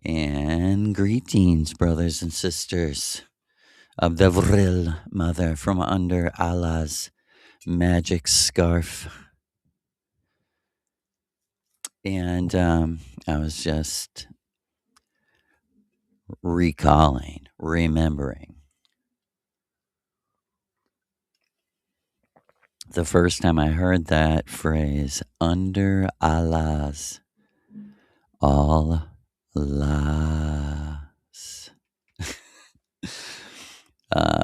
And greetings, brothers and sisters of the Vril Mother from under Allah's magic scarf. And I was just remembering the first time I heard that phrase, under Allah's, Allah's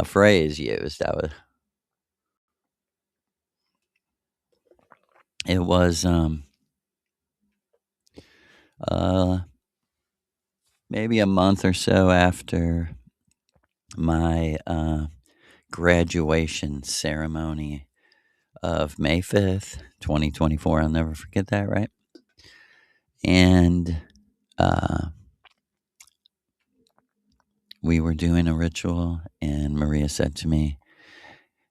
phrase used. It was maybe a month or so after my graduation ceremony of May 5th, 2024. I'll never forget that, right? And we were doing a ritual, and Maria said to me,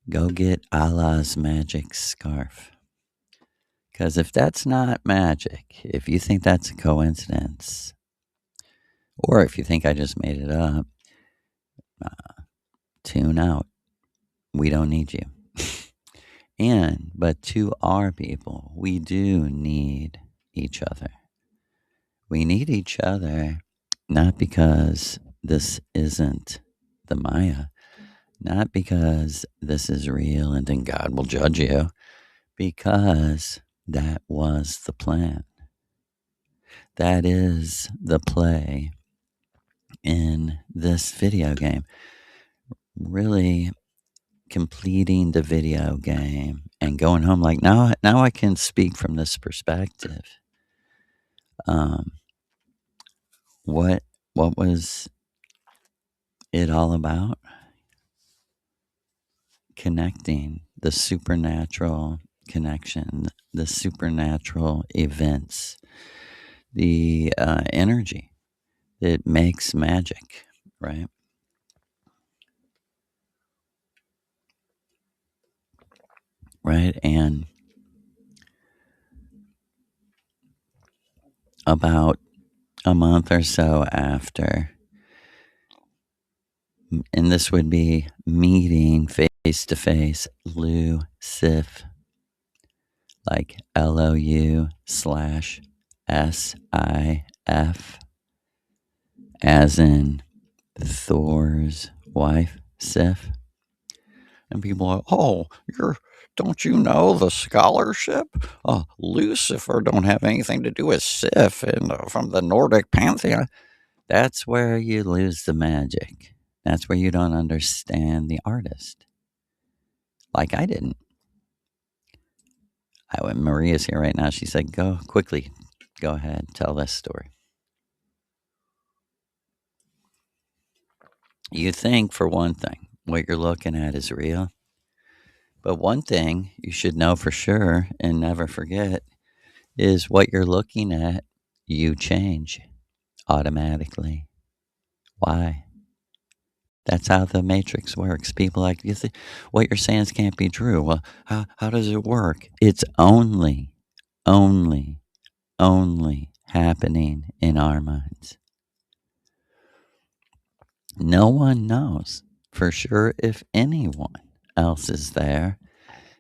go get Allah's magic scarf. Because if that's not magic, if you think that's a coincidence, or if you think I just made it up, tune out. We don't need you. But to our people, we do need each other. We need each other not because this isn't the Maya, not because this is real and then God will judge you, because that was the plan. That is the play in this video game. Really completing the video game and going home like, now I can speak from this perspective. What was it all about? Connecting the supernatural connection, the supernatural events, the energy that makes magic, right? Right. And about a month or so after, and this would be meeting face to face Lu Sif, like LOU/SIF, as in Thor's wife, Sif. And people are, oh, don't you know the scholarship? Lucifer don't have anything to do with Sif and from the Nordic pantheon. That's where you lose the magic. That's where you don't understand the artist. Like I didn't. Maria's here right now. She said, go quickly. Go ahead. Tell this story. You think, for one thing, what you're looking at is real. But one thing you should know for sure and never forget is what you're looking at, you change automatically. Why? That's how the matrix works. People like, you think what you're saying can't be true. Well, how does it work? It's only happening in our minds. No one knows for sure if anyone else is there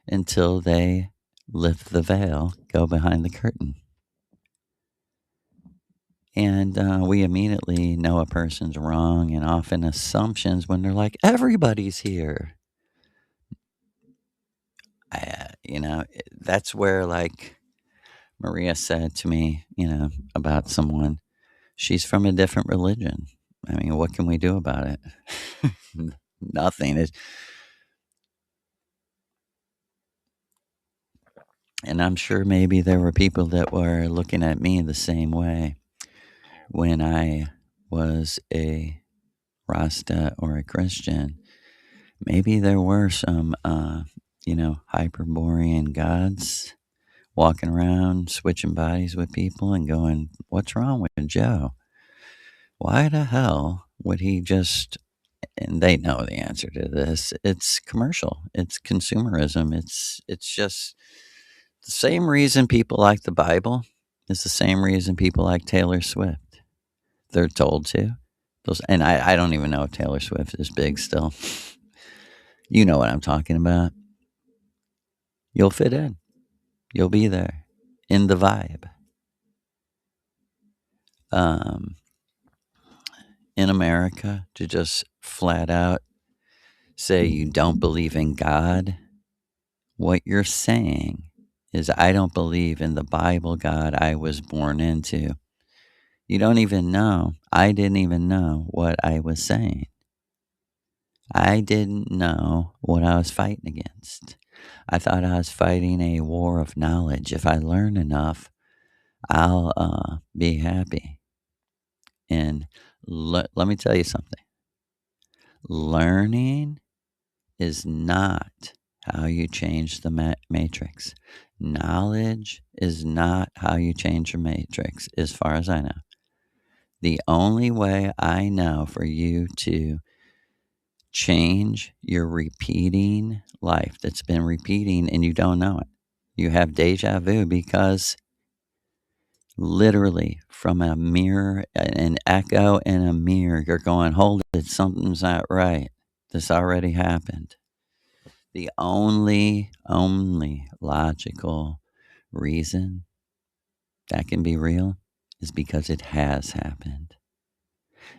until they lift the veil, go behind the curtain. And we immediately know a person's wrong, and often assumptions when they're like, everybody's here. That's where, like Maria said to me, about someone, she's from a different religion. I mean, what can we do about it? Nothing. And I'm sure maybe there were people that were looking at me the same way when I was a Rasta or a Christian. Maybe there were some, Hyperborean gods walking around, switching bodies with people and going, what's wrong with Joe? Why the hell would he just, and they know the answer to this. It's commercial. It's consumerism. It's just the same reason people like the Bible is the same reason people like Taylor Swift. They're told to. And I don't even know if Taylor Swift is big still. You know what I'm talking about. You'll fit in. You'll be there in the vibe. In America, to just flat out say you don't believe in God, what you're saying is, I don't believe in the Bible God I was born into. You don't even know. I didn't even know what I was saying. I didn't know what I was fighting against. I thought I was fighting a war of knowledge. If I learn enough, I'll be happy. And let me tell you something. Learning is not how you change the matrix. Knowledge is not how you change your matrix, as far as I know. The only way I know for you to change your repeating life that's been repeating and you don't know it, you have deja vu, because literally from a mirror, an echo in a mirror, you're going, hold it, something's not right. This already happened. The only logical reason that can be real is because it has happened.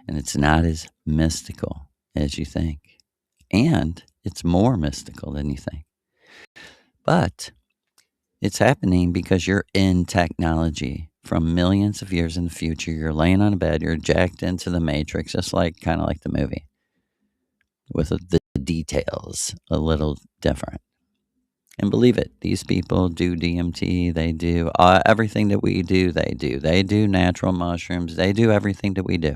And it's not as mystical as you think. And it's more mystical than you think. But it's happening because you're in technology from millions of years in the future. You're laying on a bed, you're jacked into the matrix, just like kind of like the movie, with the details a little different. And believe it, these people do DMT. They do everything that we do. They do. They do natural mushrooms. They do everything that we do.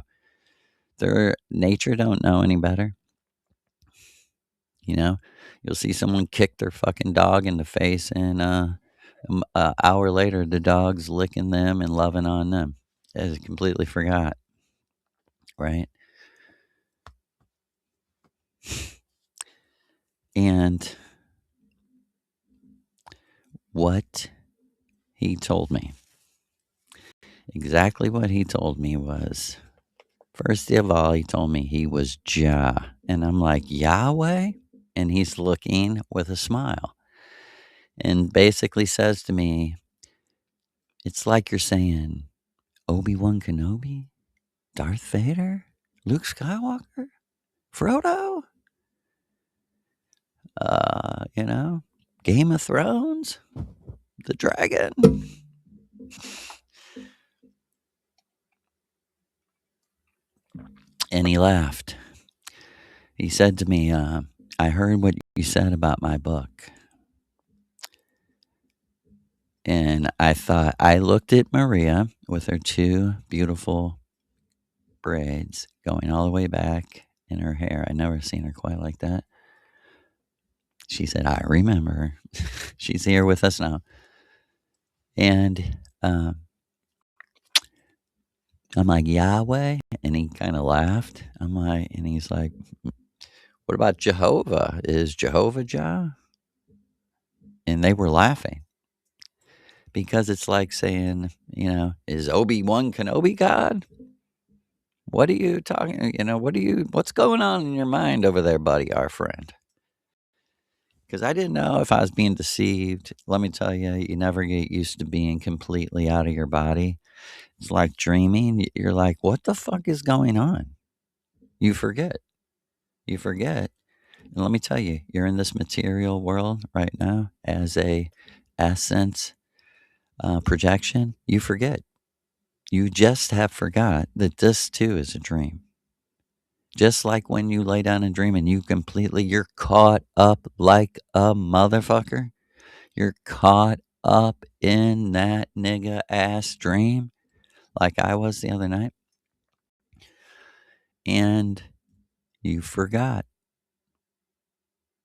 Their nature don't know any better. You know, you'll see someone kick their fucking dog in the face, and an hour later, the dog's licking them and loving on them. They completely forgot, right? And what he told me, exactly what he told me was, first of all, he told me he was Jah. And I'm like, Yahweh? And he's looking with a smile and basically says to me, it's like you're saying Obi-Wan Kenobi, Darth Vader, Luke Skywalker, Frodo, you know, Game of Thrones, the dragon. And he laughed. He said to me, I heard what you said about my book. And I looked at Maria with her two beautiful braids going all the way back in her hair. I'd never seen her quite like that. She said, I remember. She's here with us now. And I'm like, Yahweh? And he kind of laughed. And he's like, what about Jehovah? Is Jehovah Jah? And they were laughing, because it's like saying, is Obi-Wan Kenobi God? What are you talking? What's going on in your mind over there, buddy, our friend? Because I didn't know if I was being deceived. Let me tell you, you never get used to being completely out of your body. It's like dreaming. You're like, what the fuck is going on? You forget. You forget. And let me tell you, you're in this material world right now as a essence projection. You forget. You just have forgot that this too is a dream. Just like when you lay down and dream and you're caught up like a motherfucker. You're caught up in that nigga ass dream like I was the other night. And you forgot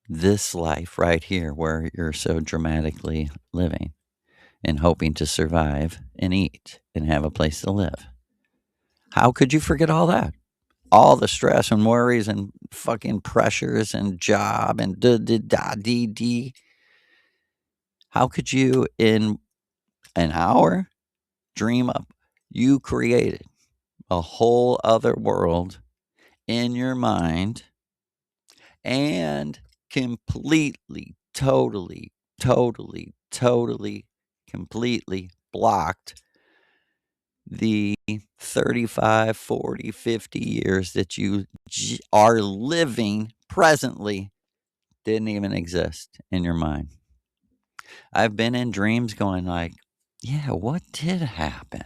this life right here where you're so dramatically living and hoping to survive and eat and have a place to live. How could you forget all that? All the stress and worries and fucking pressures and job and da-da-da-dee-dee. How could you, in an hour, dream up? You created a whole other world in your mind and completely, totally, completely blocked the 35, 40, 50 years that you are living presently didn't even exist in your mind. I've been in dreams going like, yeah, what did happen?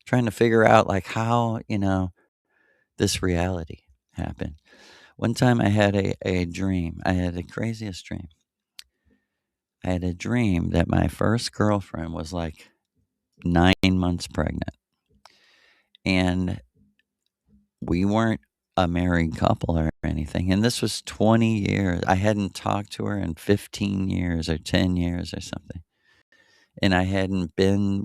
Trying to figure out like how, this reality happened. One time I had a dream. I had the craziest dream. I had a dream that my first girlfriend was like 9 months pregnant. And we weren't a married couple or anything. And this was 20 years. I hadn't talked to her in 15 years or 10 years or something. And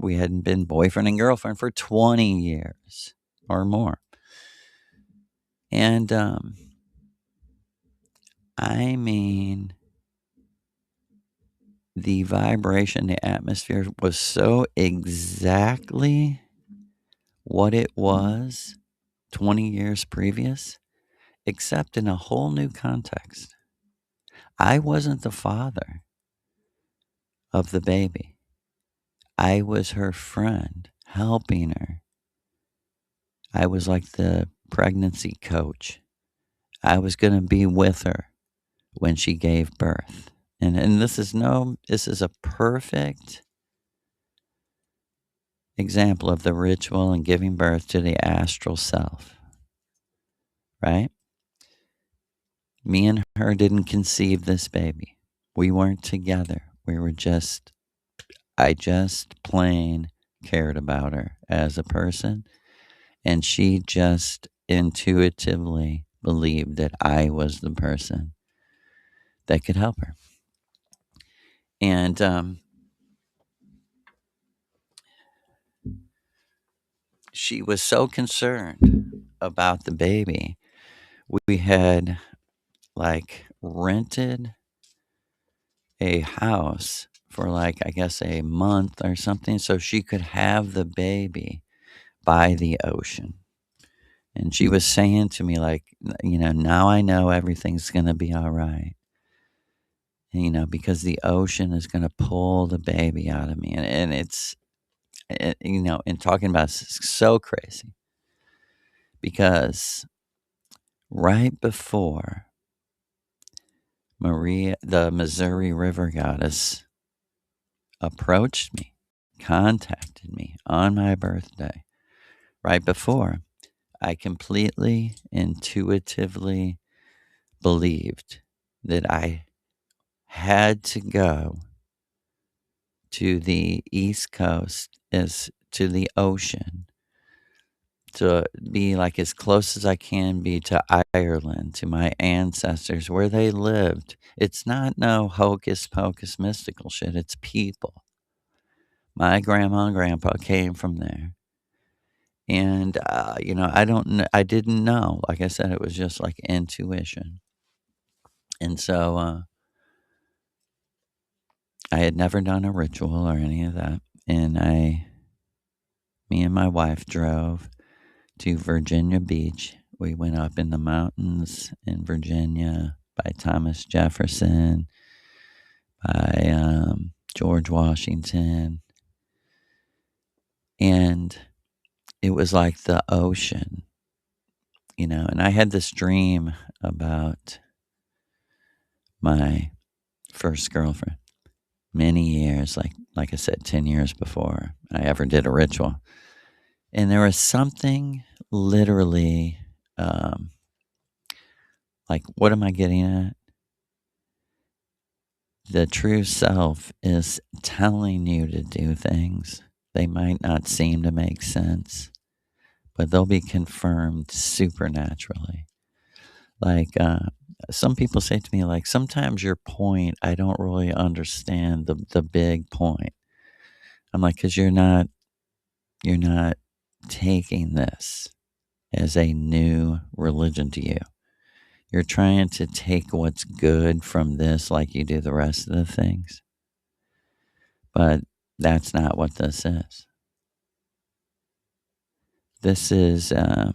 we hadn't been boyfriend and girlfriend for 20 years or more. And, I mean, the vibration, the atmosphere was so exactly what it was 20 years previous, except in a whole new context. I wasn't the father of the baby. I was her friend, helping her. I was like the pregnancy coach. I was going to be with her when she gave birth. And this is a perfect example of the ritual and giving birth to the astral self, right? Me and her didn't conceive this baby. We weren't together. I just plain cared about her as a person. And she just intuitively believed that I was the person that could help her. And she was so concerned about the baby. We had like rented a house for like, I guess, a month or something so she could have the baby by the ocean. And she was saying to me, like, now I know everything's going to be all right. Because the ocean is going to pull the baby out of me. And and talking about it's so crazy because right before the Missouri River goddess, approached me, contacted me on my birthday, right before, I completely intuitively believed that I had to go to the East Coast, as to the ocean, to be like as close as I can be to Ireland, to my ancestors, where they lived. It's not no hocus pocus mystical shit, it's people. My grandma and grandpa came from there. And, I didn't know. Like I said, it was just like intuition. And so I had never done a ritual or any of that. And me and my wife drove to Virginia Beach. We went up in the mountains in Virginia by Thomas Jefferson, by George Washington. And it was like the ocean, and I had this dream about my first girlfriend many years, like I said, 10 years before I ever did a ritual. And there was something literally, like, what am I getting at? The true self is telling you to do things. They might not seem to make sense, but they'll be confirmed supernaturally. Like, some people say to me, like, sometimes your point, I don't really understand the big point. I'm like, because you're not taking this as a new religion to you. You're trying to take what's good from this like you do the rest of the things. But that's not what this is. This is a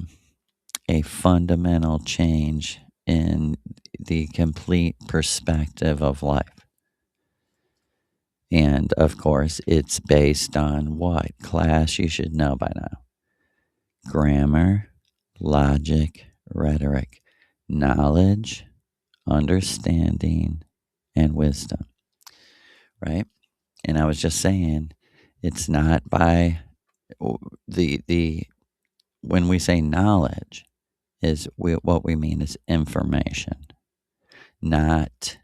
fundamental change in the complete perspective of life. And of course, it's based on what? Class, you should know by now. Grammar, logic, rhetoric, knowledge, understanding, and wisdom, right? And I was just saying, it's not by the when we say knowledge, what we mean is information, not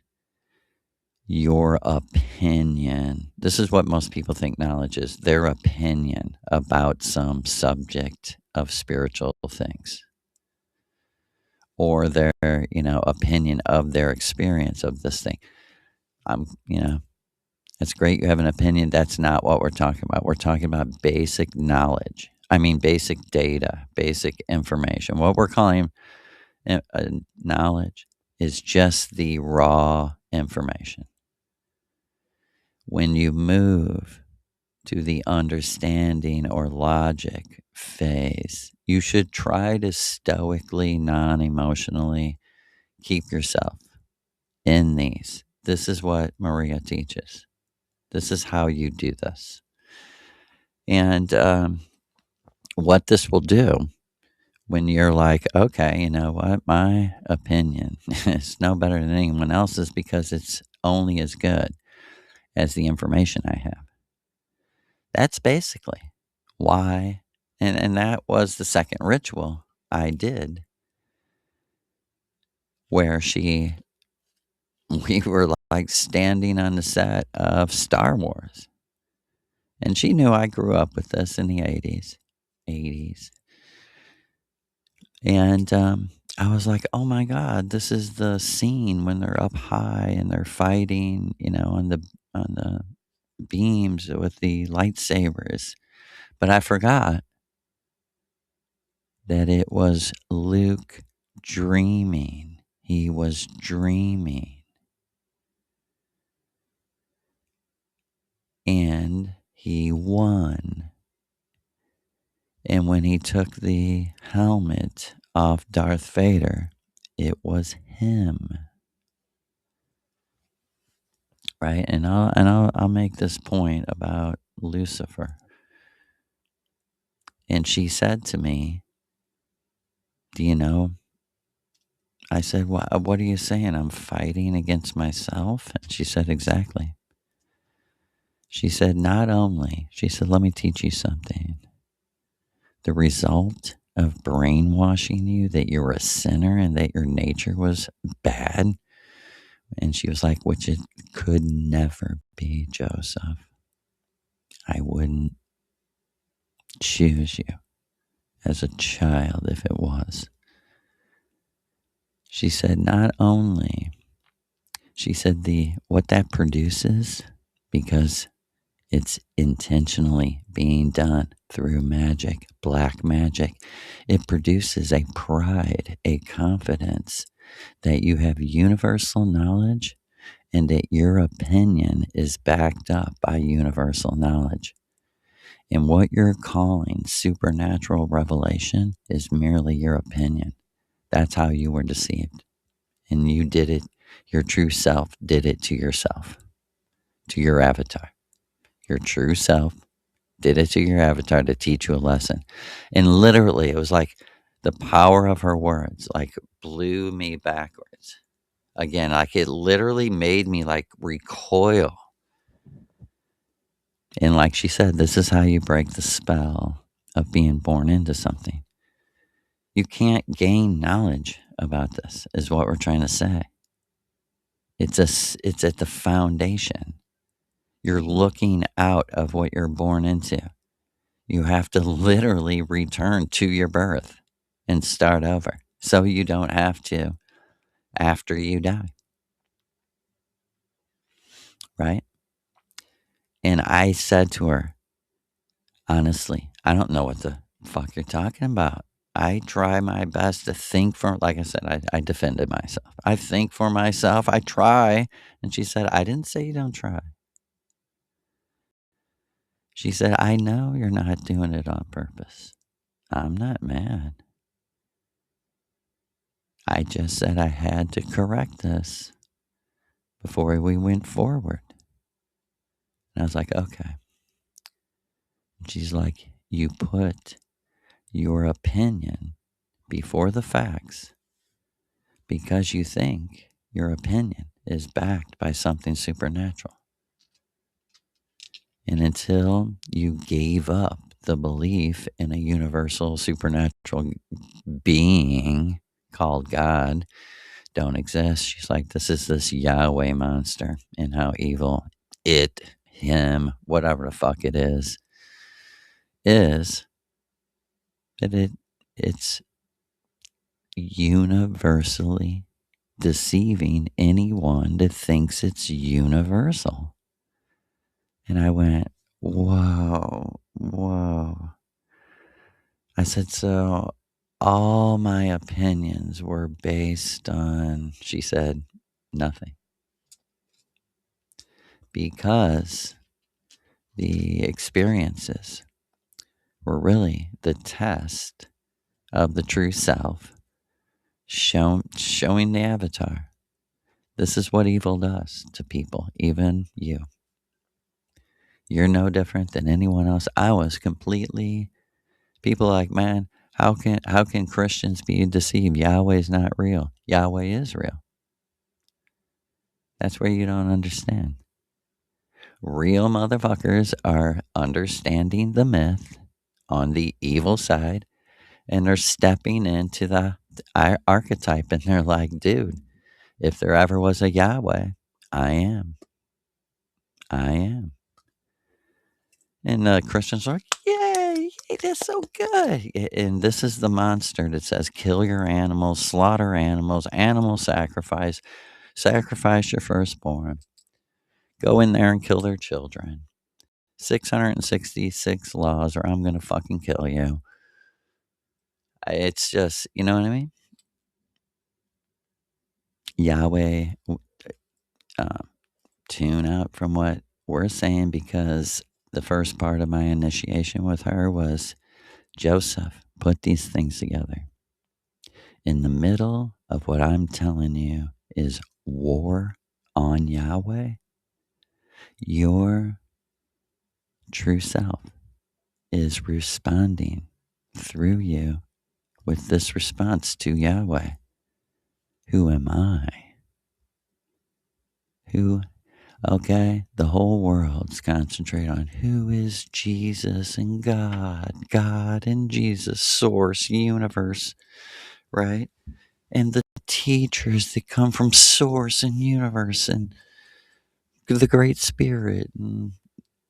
your opinion. This is what most people think knowledge is, their opinion about some subject of spiritual things, or their, opinion of their experience of this thing. It's great you have an opinion. That's not what we're talking about. We're talking about basic knowledge. I mean, basic data, basic information. What we're calling knowledge is just the raw information. When you move to the understanding or logic phase, you should try to stoically, non-emotionally keep yourself in these. This is what Maria teaches. This is how you do this. And what this will do when you're like, okay, you know what? My opinion is no better than anyone else's because it's only as good as the information I have. That's basically why. And that was the second ritual I did where we were like standing on the set of Star Wars. And she knew I grew up with this in the 80s. And I was like, oh my God, this is the scene when they're up high and they're fighting, on the beams with the lightsabers. But I forgot that it was Luke dreaming. He was dreaming. And he won. And when he took the helmet off Darth Vader, it was him. Right? And I'll make this point about Lucifer. And she said to me, do you know? I said, what are you saying? I'm fighting against myself? And she said, exactly. She said, not only, she said, let me teach you something. The result of brainwashing you that you were a sinner and that your nature was bad. And she was like, which it could never be, Joseph. I wouldn't choose you as a child if it was. She said, not only, she said what that produces, because it's intentionally being done through magic, black magic, it produces a pride, a confidence that you have universal knowledge and that your opinion is backed up by universal knowledge. And what you're calling supernatural revelation is merely your opinion. That's how you were deceived. And you did it, your true self did it to yourself, to your avatar. Your true self did it to your avatar to teach you a lesson. And literally, it was like the power of her words, like blew me backwards. Again, like it literally made me like recoil. And like she said, this is how you break the spell of being born into something. You can't gain knowledge about this, is what we're trying to say. It's at the foundation. You're looking out of what you're born into. You have to literally return to your birth and start over so you don't have to after you die. Right? And I said to her, honestly, I don't know what the fuck you're talking about. I try my best to think for, like I said, I defended myself. I think for myself. I try. And she said, I didn't say you don't try. She said, I know you're not doing it on purpose. I'm not mad. I just said I had to correct this before we went forward. And I was like, okay. She's like, you put your opinion before the facts because you think your opinion is backed by something supernatural. And until you gave up the belief in a universal supernatural being called God don't exist, she's like, this is this Yahweh monster and how evil it, him, whatever the fuck it is that it's universally deceiving anyone that thinks it's universal. And I went, whoa, whoa. I said, so all my opinions were based on, she said, nothing. Because the experiences were really the test of the true self, showing the avatar. This is what evil does to people, even you. You're no different than anyone else. I was completely, people like, man, how can Christians be deceived? Yahweh's not real. Yahweh is real. That's where you don't understand. Real motherfuckers are understanding the myth on the evil side, and they're stepping into the archetype, and they're like, dude, if there ever was a Yahweh, I am. I am. And the Christians are like, yay, that's so good. And this is the monster that says, kill your animals, slaughter animals, animal sacrifice your firstborn, go in there and kill their children. 666 laws, or I'm going to fucking kill you. It's just, you know what I mean? Yahweh, tune out from what we're saying, because the first part of my initiation with her was, Joseph, put these things together. In the middle of what I'm telling you is war on Yahweh. Your true self is responding through you with this response to Yahweh. Who am I? Okay, the whole world's concentrated on who is Jesus and God and Jesus, source, universe, right? And the teachers that come from source and universe and the great spirit and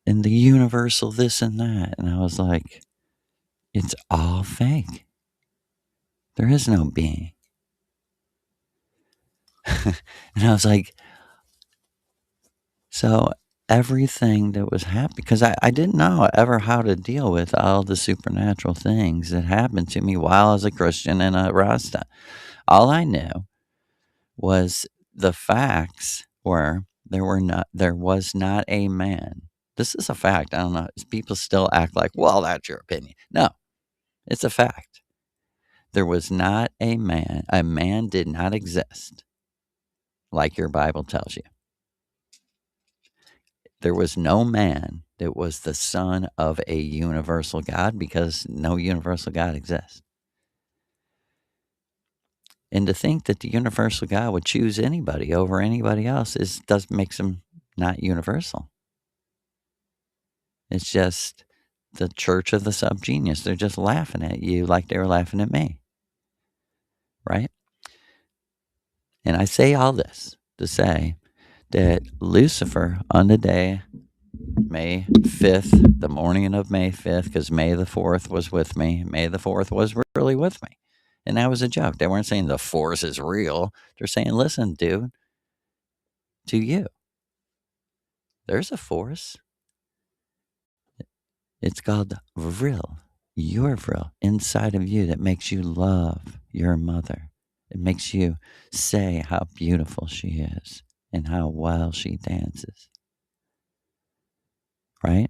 the universal this and that. And I was like, it's all fake. There is no being. And I was like, so everything that was happening, because I didn't know ever how to deal with all the supernatural things that happened to me while I was a Christian and a Rasta. All I knew was the facts were there was not a man. This is a fact. I don't know. People still act like, well, that's your opinion. No, it's a fact. There was not a man. A man did not exist like your Bible tells you. There was no man that was the son of a universal God, because no universal God exists. And to think that the universal God would choose anybody over anybody else makes him not universal. It's just the church of the subgenius. They're just laughing at you like they were laughing at me. Right? And I say all this to say that Lucifer, on the day, May 5th, the morning of May 5th, because May the 4th was with me. May the 4th was really with me. And that was a joke. They weren't saying the force is real. They're saying, listen, dude, to you, there's a force. It's called vril, your vril, inside of you, that makes you love your mother. It makes you say how beautiful she is and how well she dances. Right?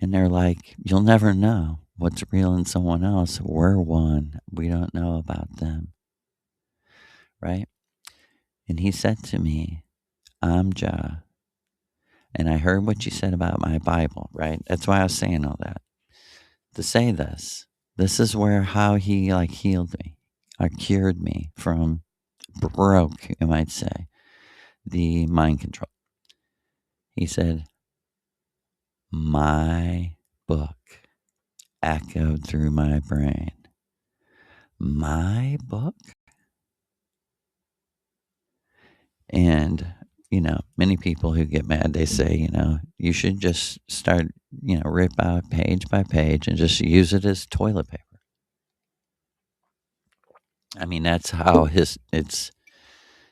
And they're like, you'll never know what's real in someone else, we're one. We don't know about them, right? And he said to me, I'm Jah. And I heard what you said about my Bible, right? That's why I was saying all that. To say this, this is where how he like healed me or cured me from broke, you might say, the mind control. He said, my book echoed through my brain. My book? And, many people who get mad, they say, you should just start, rip out page by page and just use it as toilet paper. I mean, that's how it's,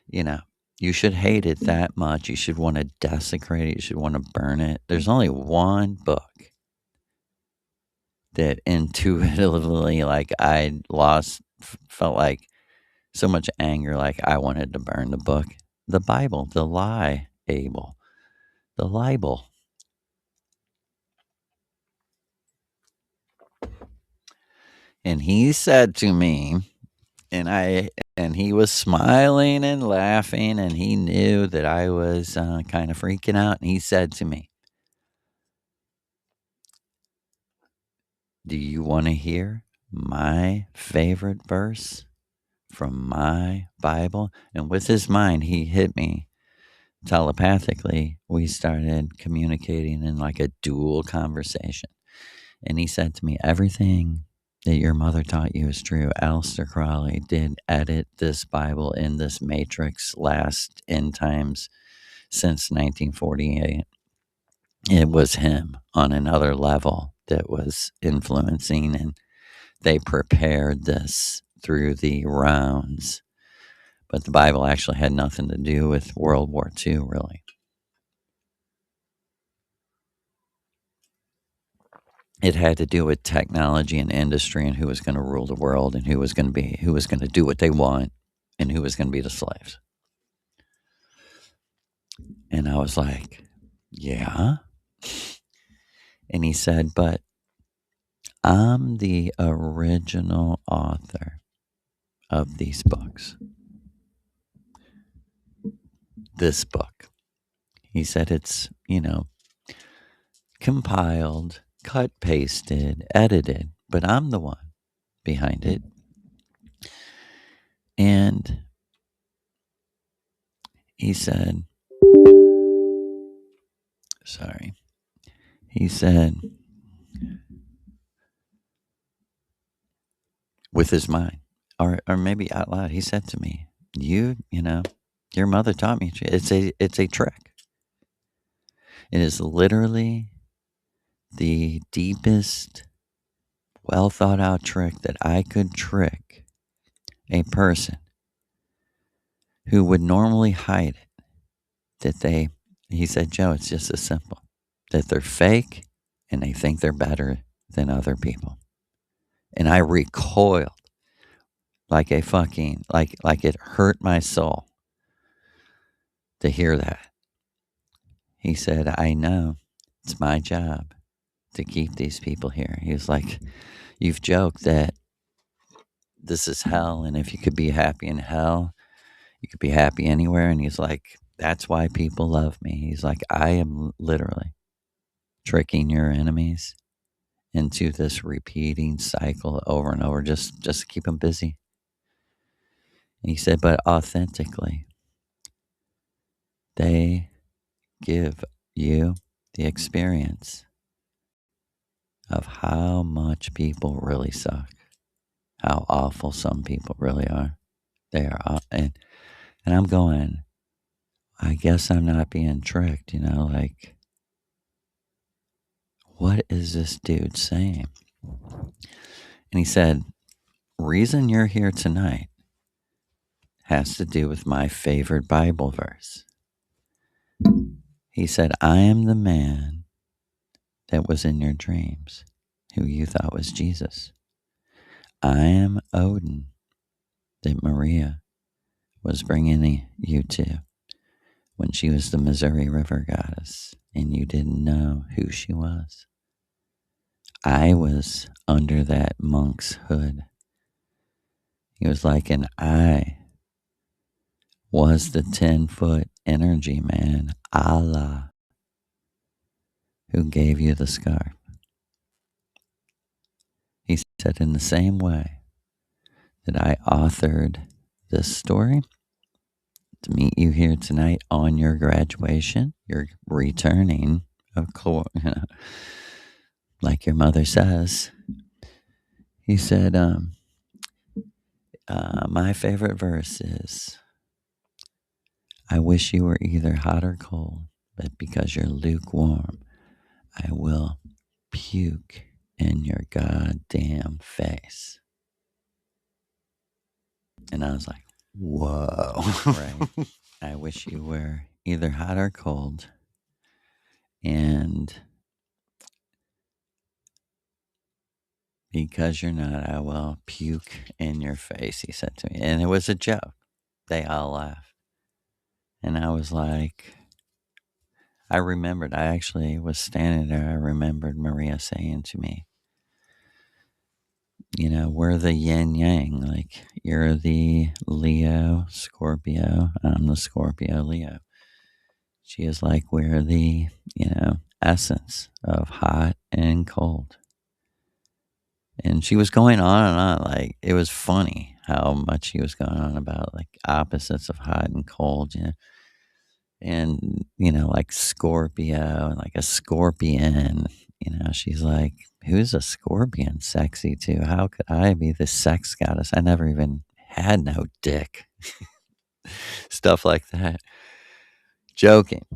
you know, you should hate it that much. You should want to desecrate it. You should want to burn it. There's only one book that intuitively, like, felt like so much anger, like I wanted to burn the book. The Bible, the lie, Abel, the libel. And he said to me, and he was smiling and laughing, and he knew that I was kind of freaking out. And he said to me, do you want to hear my favorite verse from my Bible? And with his mind, he hit me telepathically. We started communicating in like a dual conversation. And he said to me, everything that your mother taught you is true. Aleister Crowley did edit this Bible in this matrix last end times since 1948. It was him on another level that was influencing, and they prepared this through the rounds. But the Bible actually had nothing to do with World War II, really. It had to do with technology and industry and who was going to rule the world and who was going to do what they want and who was going to be the slaves. And I was like, yeah. And he said, but I'm the original author of these books. This book. He said it's, compiled, cut, pasted, edited, but I'm the one behind it. And he said, he said, with his mind, or maybe out loud, he said to me, your mother taught me, it's a trick. It is literally the deepest, well thought out trick that I could trick a person who would normally hide it. He said, Joe, it's just as simple that they're fake and they think they're better than other people. And I recoiled like a fucking, like it hurt my soul to hear that. He said, I know it's my job to keep these people here. He was like, you've joked that this is hell, and if you could be happy in hell, you could be happy anywhere. And he's like, that's why people love me. He's like, I am literally tricking your enemies into this repeating cycle over and over, just to keep them busy. And he said, but authentically, they give you the experience of how much people really suck, how awful some people really are. They are, and I'm going, I guess I'm not being tricked, like, what is this dude saying? And he said, reason you're here tonight has to do with my favorite Bible verse. He said, I am the man that was in your dreams, who you thought was Jesus. I am Odin that Maria was bringing you to when she was the Missouri River goddess and you didn't know who she was. I was under that monk's hood. He was like, and I was the 10-foot energy man, Allah, who gave you the scarf. He said, in the same way that I authored this story to meet you here tonight on your graduation, you're returning, of course, like your mother says. He said, my favorite verse is, I wish you were either hot or cold, but because you're lukewarm, I will puke in your goddamn face. And I was like, whoa. Right. I wish you were either hot or cold. And because you're not, I will puke in your face, he said to me. And it was a joke. They all laughed. And I was like, I remembered, I actually was standing there. I remembered Maria saying to me, you know, we're the yin yang. Like, you're the Leo, Scorpio. I'm the Scorpio, Leo. She is like, we're the, essence of hot and cold. And she was going on and on. Like, it was funny how much she was going on about, like, opposites of hot and cold, And, like Scorpio and like a scorpion, she's like, who's a scorpion sexy too? How could I be the sex goddess? I never even had no dick. Stuff like that. Joking.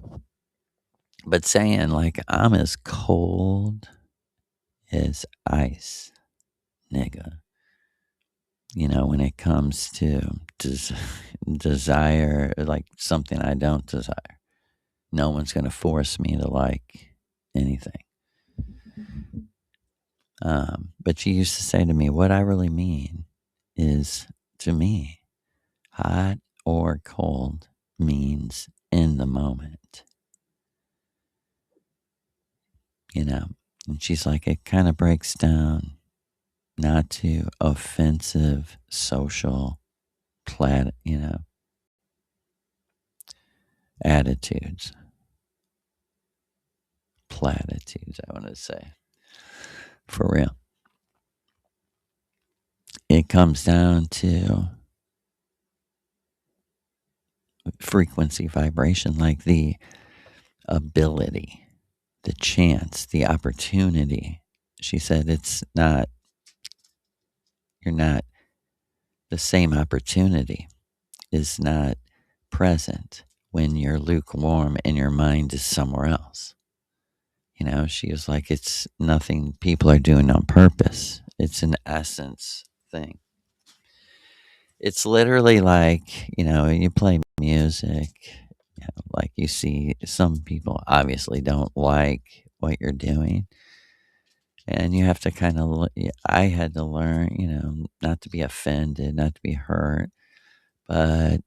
But saying, like, I'm as cold as ice, nigga. When it comes to desire, like something I don't desire. No one's going to force me to like anything. But she used to say to me, what I really mean is, to me, hot or cold means in the moment. And she's like, it kind of breaks down not to offensive social attitudes. Platitudes, I want to say. For real. It comes down to frequency vibration, like the ability, the chance, the opportunity. She said you're not, the same opportunity is not present when you're lukewarm and your mind is somewhere else. She was like, it's nothing people are doing on purpose. It's an essence thing. It's literally like, you play music, like you see some people obviously don't like what you're doing. And you have to kind of, I had to learn, not to be offended, not to be hurt, but,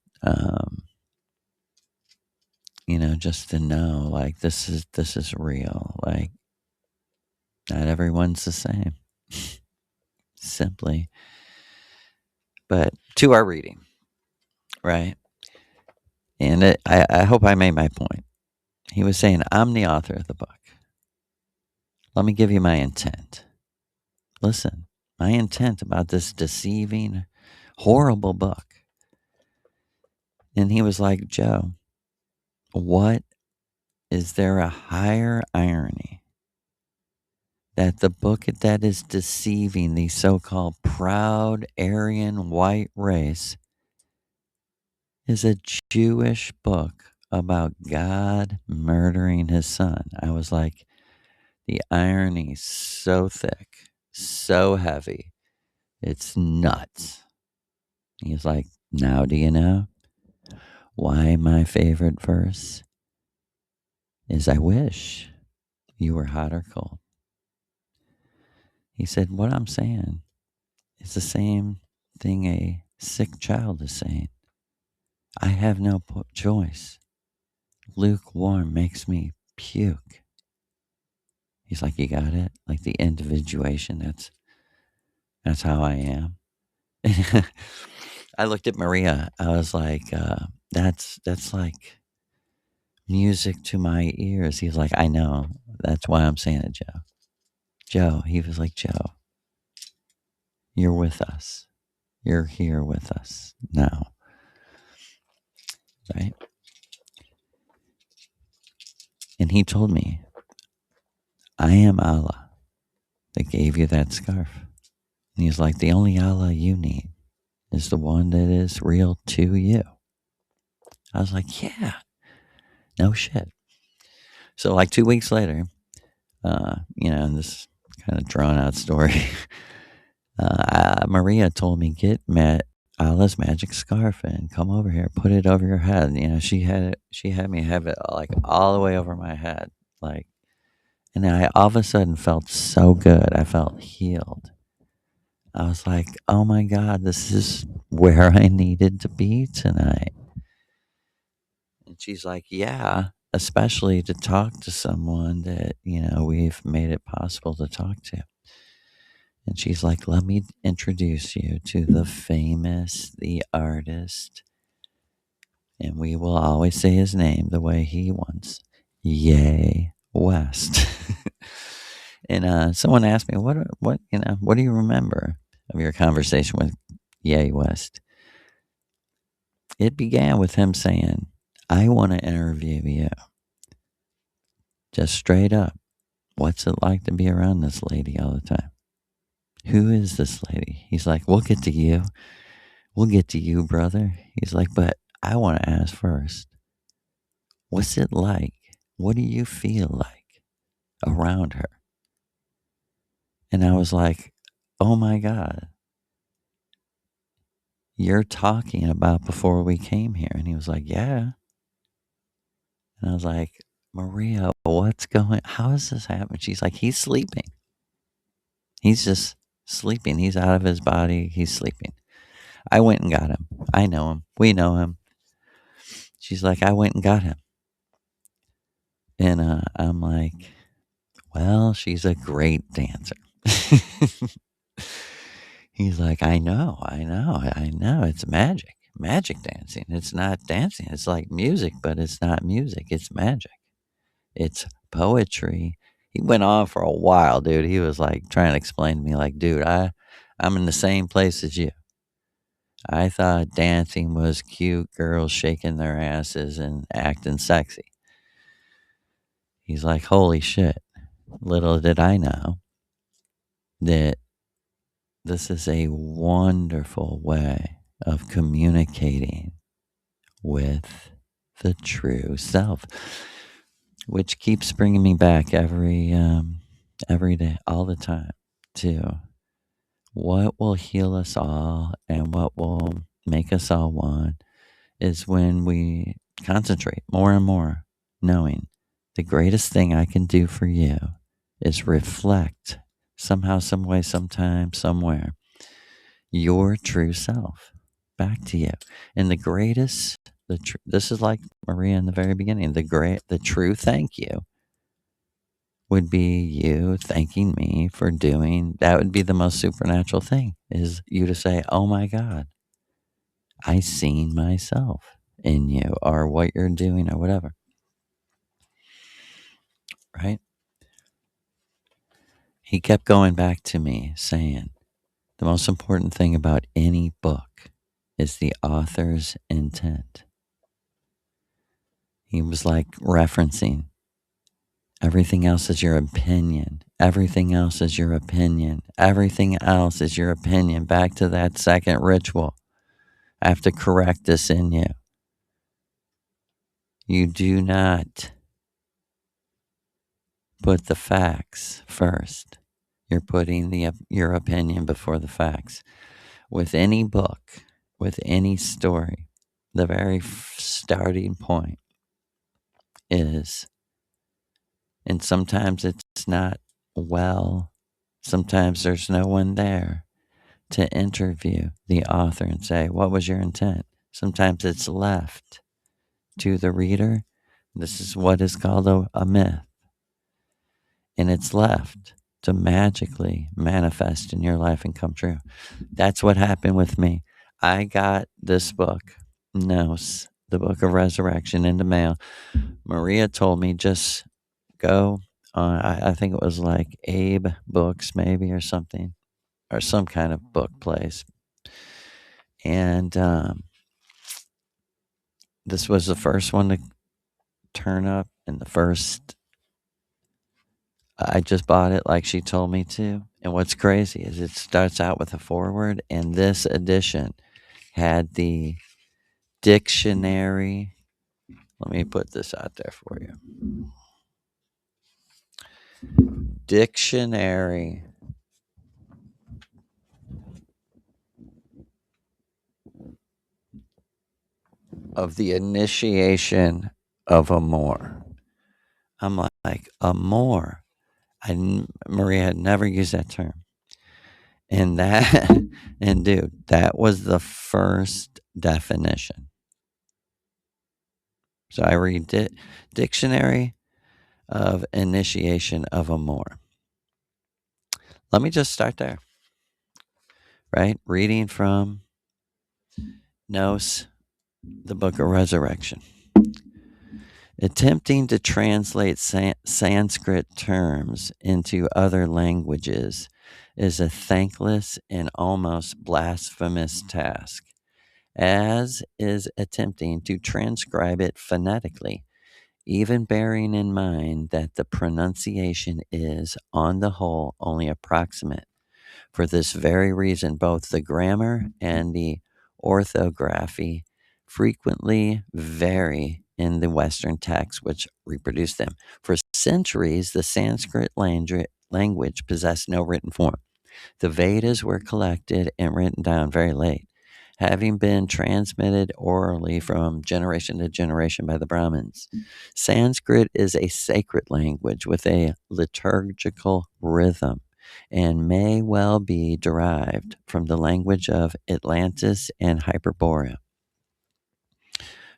just to know, like, this is real. Like, not everyone's the same. Simply. But to our reading, right? And I hope I made my point. He was saying, I'm the author of the book. Let me give you my intent. Listen, my intent about this deceiving, horrible book. And he was like, Joe, what is there a higher irony that the book that is deceiving the so-called proud Aryan white race is a Jewish book about God murdering his son? I was like, the irony is so thick, so heavy, it's nuts. He's like, now do you know why my favorite verse is, I wish you were hot or cold? He said, what I'm saying is the same thing a sick child is saying. I have no choice. Lukewarm makes me puke. He's like, you got it? Like the individuation, that's how I am. I looked at Maria. I was like, that's like music to my ears. He's like, I know. That's why I'm saying it, Joe. Joe, he was like, Joe, you're with us. You're here with us now, right? And he told me, I am Allah that gave you that scarf. And he's like, the only Allah you need is the one that is real to you. I was like, yeah, no shit. So like 2 weeks later, in this kind of drawn out story, Maria told me, get Allah's magic scarf and come over here, put it over your head. She had me have it like all the way over my head. Like, and I all of a sudden felt so good. I felt healed. I was like, oh my God, this is where I needed to be tonight. And she's like, yeah, especially to talk to someone that, we've made it possible to talk to. And she's like, let me introduce you to the famous, the artist. And we will always say his name the way he wants. Yay West. And someone asked me, what do you remember of your conversation with Yay West? It began with him saying, I want to interview you. Just straight up. What's it like to be around this lady all the time? Who is this lady? He's like, we'll get to you. We'll get to you, brother. He's like, but I want to ask first, what's it like? What do you feel like around her? And I was like, oh my God, you're talking about before we came here. And he was like, yeah. And I was like, Maria, how is this happening? She's like, he's sleeping. He's just sleeping. He's out of his body. He's sleeping. I went and got him. I know him. We know him. She's like, I went and got him. And I'm like, well, she's a great dancer. He's like, I know. It's magic dancing. It's not dancing. It's like music, but it's not music. It's magic. It's poetry. He went on for a while, dude. He was like trying to explain to me, like, dude, I'm in the same place as you. I thought dancing was cute girls shaking their asses and acting sexy. He's like, holy shit. Little did I know that this is a wonderful way of communicating with the true self, which keeps bringing me back every day, all the time, to what will heal us all and what will make us all one is when we concentrate more and more, knowing the greatest thing I can do for you is reflect somehow, some way, sometime, somewhere, your true self back to you. And this is like Maria in the very beginning, the true thank you would be you thanking me for doing, that would be the most supernatural thing, is you to say, oh my God, I seen myself in you, or what you're doing, or whatever. Right? He kept going back to me saying, the most important thing about any book is the author's intent. He was like referencing, everything else is your opinion. Everything else is your opinion. Everything else is your opinion. Back to that second ritual. I have to correct this in you. You do not put the facts first. You're putting your opinion before the facts. With any book, with any story, the very starting point is, and sometimes it's not sometimes there's no one there to interview the author and say, what was your intent? Sometimes it's left to the reader. This is what is called a myth. and it's left to magically manifest in your life and come true. That's what happened with me. I got this book, Nos, the Book of Resurrection, in the mail. Maria told me just go on, I think it was like Abe Books, maybe, or something, or some kind of book place. And this was the first one to turn up, and the first, I just bought it like she told me to. And what's crazy is it starts out with a foreword, and this edition had the dictionary. Let me put this out there for you. Dictionary of the initiation of amor. I'm like, amor. Maria had never used that term. And that, and dude, that was the first definition. So I read Dictionary of Initiation of Amor. Let me just start there, right? Reading from Nos, the Book of Resurrection. Attempting to translate Sanskrit terms into other languages is a thankless and almost blasphemous task, as is attempting to transcribe it phonetically, even bearing in mind that the pronunciation is, on the whole, only approximate. For this very reason, both the grammar and the orthography frequently vary in the Western texts which reproduce them. For centuries, the Sanskrit language possessed no written form. The Vedas were collected and written down very late, having been transmitted orally from generation to generation by the Brahmins. Sanskrit is a sacred language with a liturgical rhythm and may well be derived from the language of Atlantis and Hyperborea,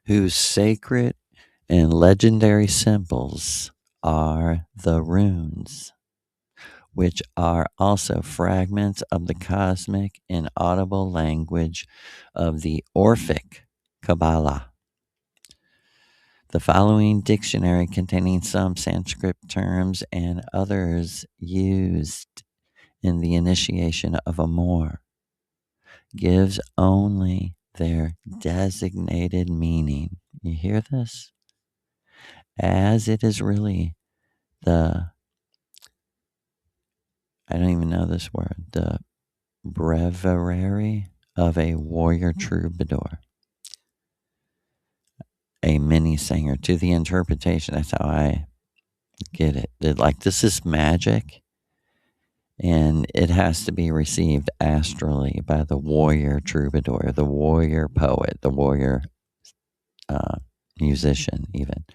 whose sacred and legendary symbols are the runes, which are also fragments of the cosmic and audible language of the Orphic Kabbalah. The following dictionary, containing some Sanskrit terms and others used in the initiation of amor, gives only their designated meaning. You hear this? As it is really the, I don't even know this word, the breviary of a warrior troubadour, a mini singer. To the interpretation, that's how I get it. Like, this is magic, and it has to be received astrally by the warrior troubadour, the warrior poet, the warrior musician, even.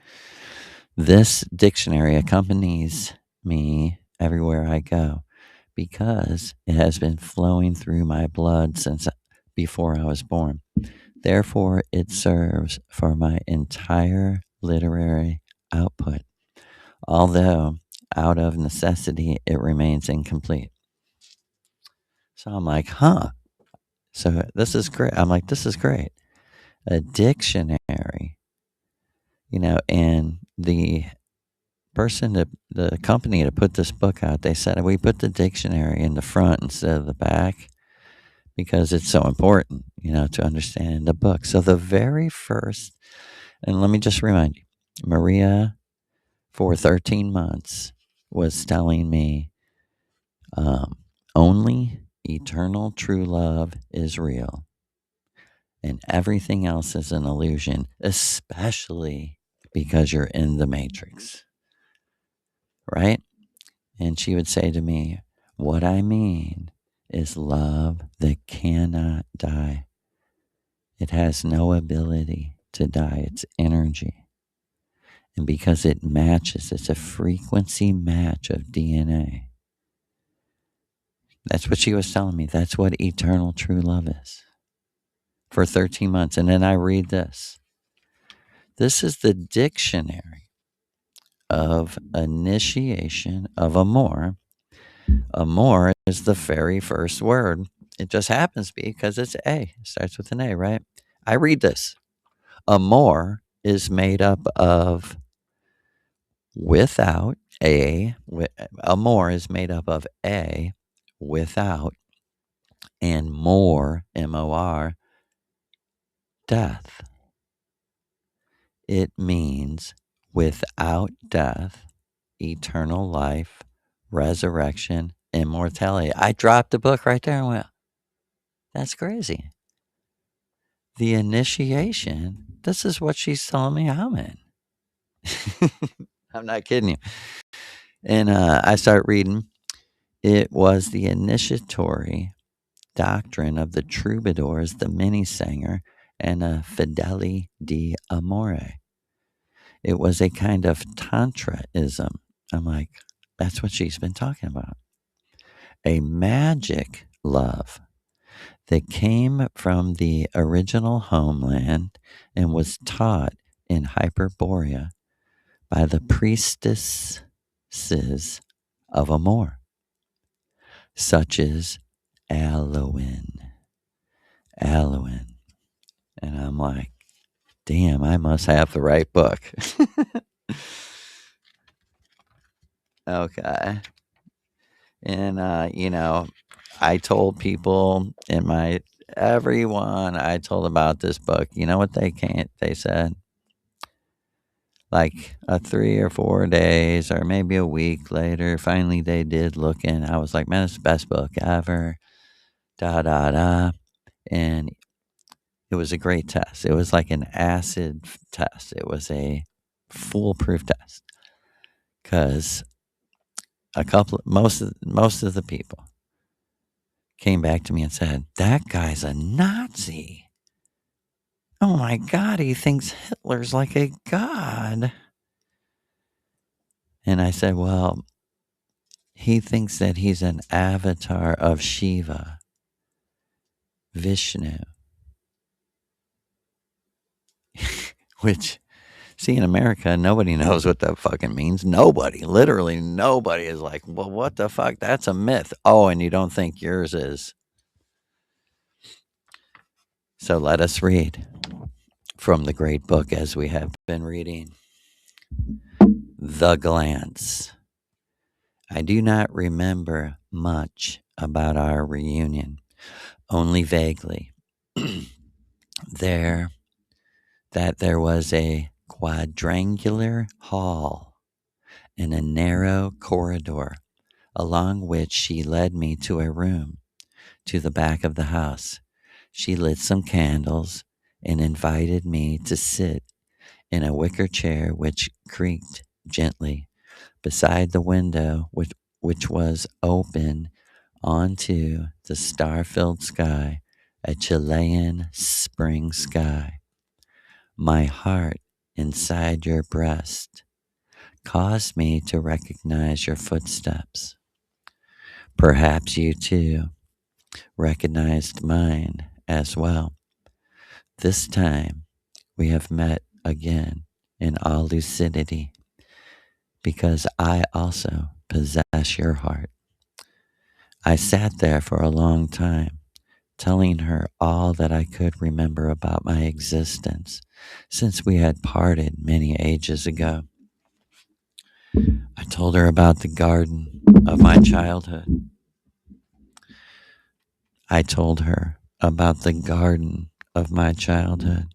This dictionary accompanies me everywhere I go because it has been flowing through my blood since before I was born. Therefore, it serves for my entire literary output, although out of necessity, it remains incomplete. So I'm like, huh. So this is great. I'm like, this is great. A dictionary, and the person, the company to put this book out, they said, we put the dictionary in the front instead of the back because it's so important, to understand the book. So the very first, and let me just remind you, Maria, for 13 months, was telling me only eternal true love is real, and everything else is an illusion, especially because you're in the matrix, right? And she would say to me, what I mean is love that cannot die. It has no ability to die. It's energy. And because it matches, it's a frequency match of DNA. That's what she was telling me. That's what eternal true love is. For 13 months. And then I read this. This is the dictionary of initiation of amor. Amor is the very first word. It just happens to be because it's A. It starts with an A, right? I read this. Amor is made up of without a. Amor is made up of a without and more, MOR, death. It means without death, eternal life, resurrection, immortality. I dropped the book right there and went, that's crazy. The initiation, this is what she's telling me I'm in. I'm not kidding you. And I start reading. It was the initiatory doctrine of the troubadours, the mini singer, and a fideli di amore. It was a kind of tantraism. I'm like, that's what she's been talking about. A magic love that came from the original homeland and was taught in Hyperborea by the priestesses of Amor, such as Alwyn. And I'm like, damn, I must have the right book. Okay. And, I told people everyone I told about this book, you know what they said? Like 3 or 4 days or maybe a week later, finally they did look in. I was like, man, it's the best book ever. Da, da, da. And it was a great test. It was like an acid test. It was a foolproof test. Because most of the people came back to me and said, that guy's a Nazi. Oh my God, he thinks Hitler's like a god. And I said, well, he thinks that he's an avatar of Shiva, Vishnu, which, see, in America, nobody knows what that fucking means. Nobody, literally nobody is like, well, what the fuck? That's a myth. Oh, and you don't think yours is. So let us read from the great book as we have been reading. The Glance. I do not remember much about our reunion, only vaguely. There was a quadrangular hall and a narrow corridor along which she led me to a room to the back of the house. She lit some candles and invited me to sit in a wicker chair which creaked gently beside the window which was open onto the star-filled sky, a Chilean spring sky. My heart inside your breast caused me to recognize your footsteps. Perhaps you too recognized mine as well. This time we have met again in all lucidity because I also possess your heart. I sat there for a long time, telling her all that I could remember about my existence since we had parted many ages ago. I told her about the garden of my childhood. I told her about the garden of my childhood,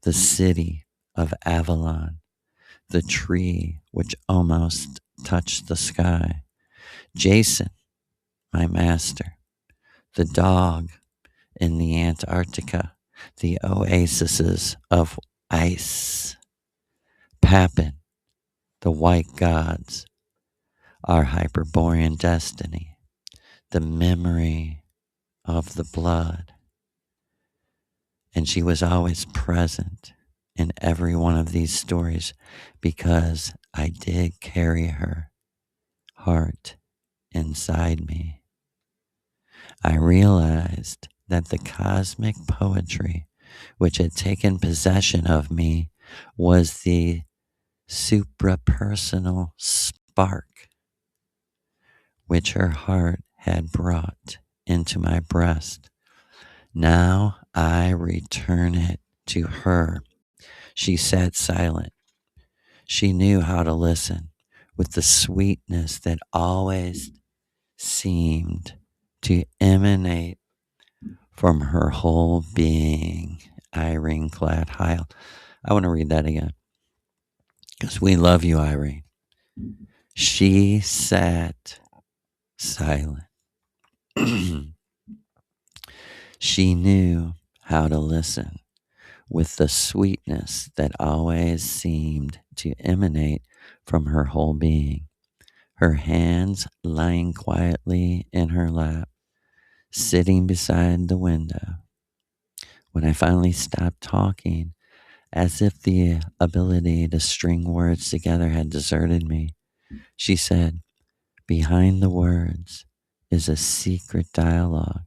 the city of Avalon, the tree which almost touched the sky, Jason, my master, the dog in the Antarctica, the oases of ice, Papin, the white gods, our Hyperborean destiny, the memory of the blood. And she was always present in every one of these stories because I did carry her heart inside me. I realized that the cosmic poetry which had taken possession of me was the suprapersonal spark which her heart had brought into my breast. Now I return it to her. She sat silent. She knew how to listen with the sweetness that always seemed to emanate from her whole being. Irene clad Heil. I want to read that again because we love you, Irene. She sat silent. She knew how to listen with the sweetness that always seemed to emanate from her whole being. Her hands lying quietly in her lap, sitting beside the window. When I finally stopped talking, as if the ability to string words together had deserted me, she said, "Behind the words is a secret dialogue,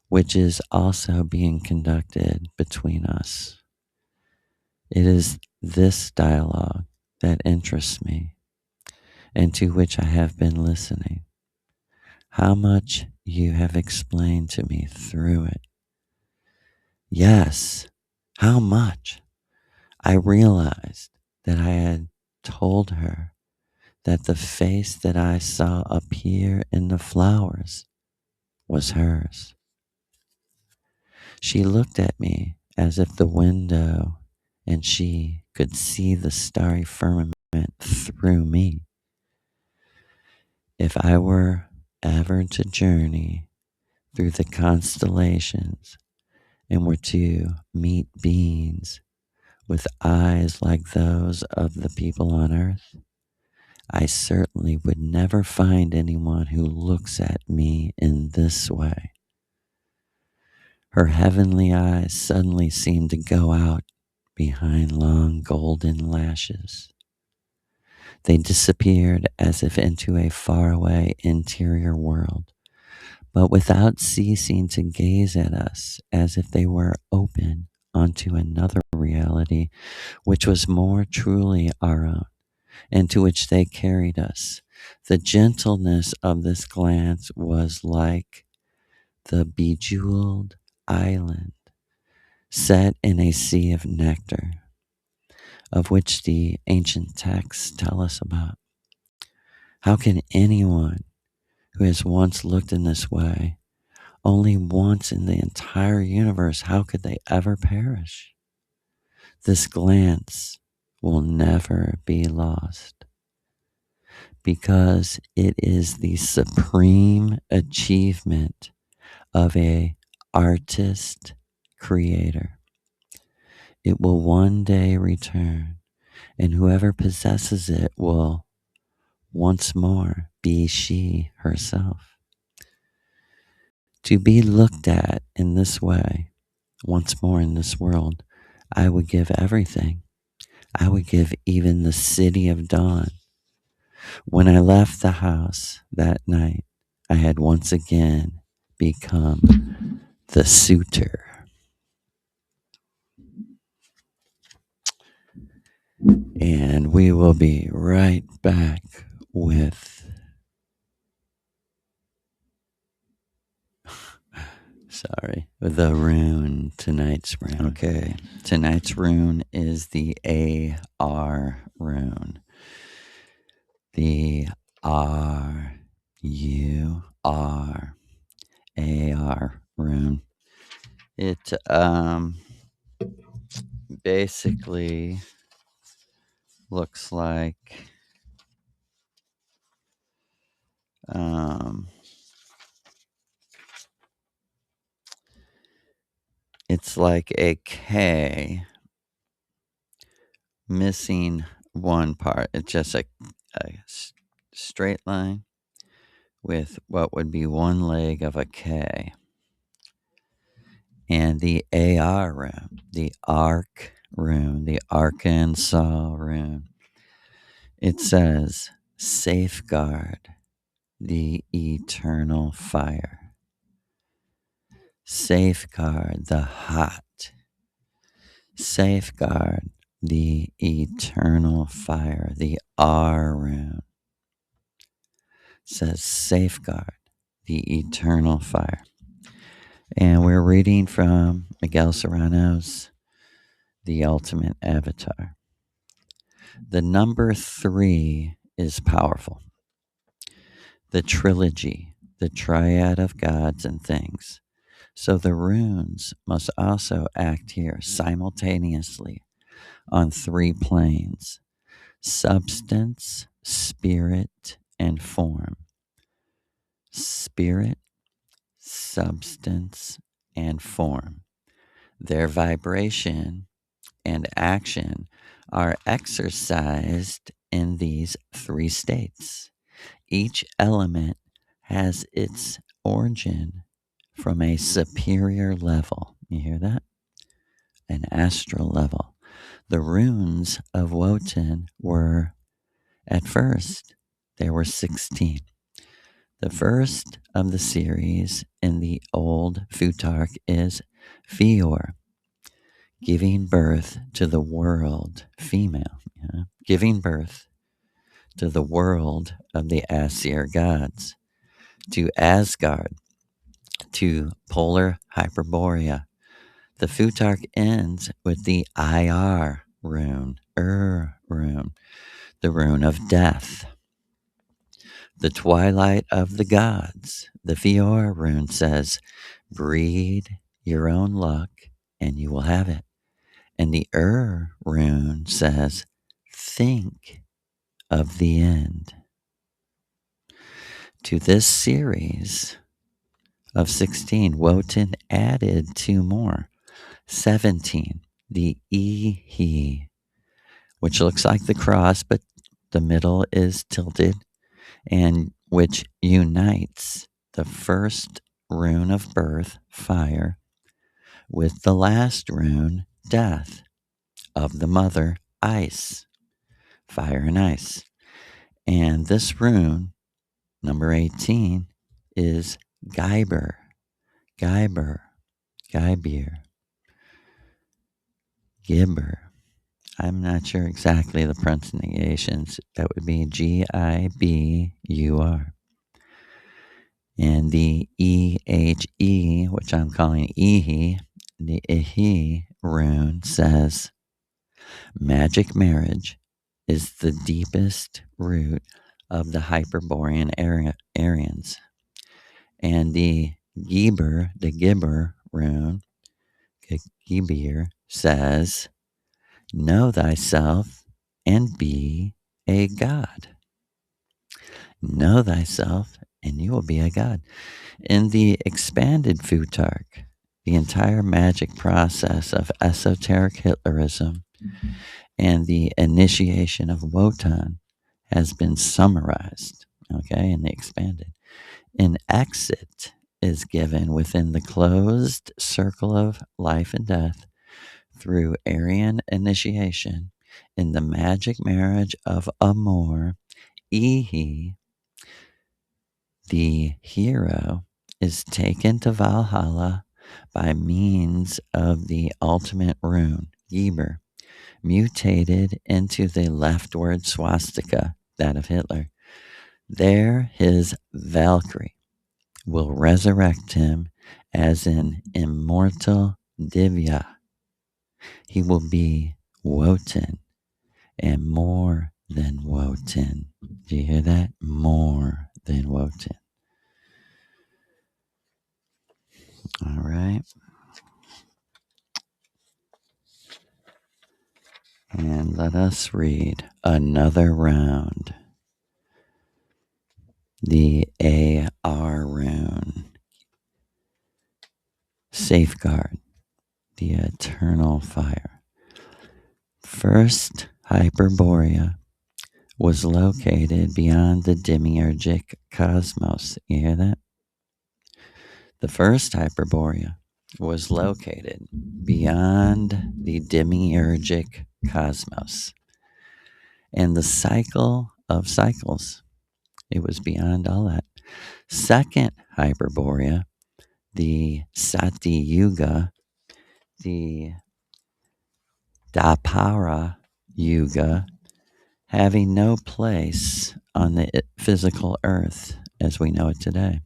which is also being conducted between us. It is this dialogue that interests me and to which I have been listening. How much you have explained to me through it." Yes, how much? I realized that I had told her that the face that I saw appear in the flowers was hers. She looked at me as if the window and she could see the starry firmament through me. If I were ever to journey through the constellations and were to meet beings with eyes like those of the people on earth, I certainly would never find anyone who looks at me in this way. Her heavenly eyes suddenly seemed to go out behind long golden lashes. They disappeared as if into a faraway interior world, but without ceasing to gaze at us as if they were open onto another reality which was more truly our own, and to which they carried us. The gentleness of this glance was like the bejeweled island set in a sea of nectar, of which the ancient texts tell us about. How can anyone who has once looked in this way, only once in the entire universe, how could they ever perish? This glance will never be lost because it is the supreme achievement of a artist creator. It will one day return, and whoever possesses it will once more be she herself. To be looked at in this way, once more in this world, I would give everything. I would give even the city of dawn. When I left the house that night, I had once again become the suitor. And we will be right back with, with the rune, tonight's rune. Okay, tonight's rune is the AR rune. The RUR rune. It basically looks like it's like a K missing one part. It's just a straight line with what would be one leg of a K. And the AR rune, the Arc rune, the Arkansas rune, it says, safeguard the eternal fire. Safeguard the hot. Safeguard the eternal fire, the R rune, says safeguard the eternal fire. And we're reading from Miguel Serrano's The Ultimate Avatar. The number 3 is powerful. The trilogy, the triad of gods and things. So the runes must also act here simultaneously on 3 planes: substance, spirit, and form. Spirit, substance, and form. Their vibration and action are exercised in these 3 states. Each element has its origin from a superior level. You hear that? An astral level. The runes of Wotan were, at first, there were 16. The first of the series in the old Futark is Fior, giving birth to the world, female, giving birth to the world of the Aesir gods, to Asgard, to polar Hyperborea. The Futark ends with the IR rune, rune, the rune of death. The twilight of the gods, the Fior rune says, breed your own luck and you will have it. And the rune says, think of the end. To this series of 16, Wotan added 2 more. 17, the He, which looks like the cross, but the middle is tilted, and which unites the first rune of birth, fire, with the last rune, death, of the mother, ice, fire and ice. And this rune, number 18, is Geiber, Geiber, Geibir, Gibber. I'm not sure exactly the pronunciations. That would be Gibur. And the EHE, which I'm calling Ehe, the Ehe rune says, magic marriage is the deepest root of the Hyperborean Aryans. And the Gibber rune, Gibir, says, know thyself and be a god. Know thyself and you will be a god. In the expanded Futark, the entire magic process of esoteric Hitlerism and the initiation of Wotan has been summarized, okay, in the expanded. An exit is given within the closed circle of life and death through Aryan initiation in the magic marriage of Amor. Ehe, the hero, is taken to Valhalla by means of the ultimate rune, Gibber, mutated into the leftward swastika, that of Hitler. There, his Valkyrie will resurrect him as an immortal Divya. He will be Wotan and more than Wotan. Do you hear that? More than Wotan. All right. And let us read another round. The AR rune. Safeguard the eternal fire. First Hyperborea was located beyond the demiurgic cosmos. You hear that? The first Hyperborea was located beyond the demiurgic cosmos. And the cycle of cycles, it was beyond all that. Second Hyperborea, the Sati Yuga, the Dapara Yuga having no place on the physical earth as we know it today,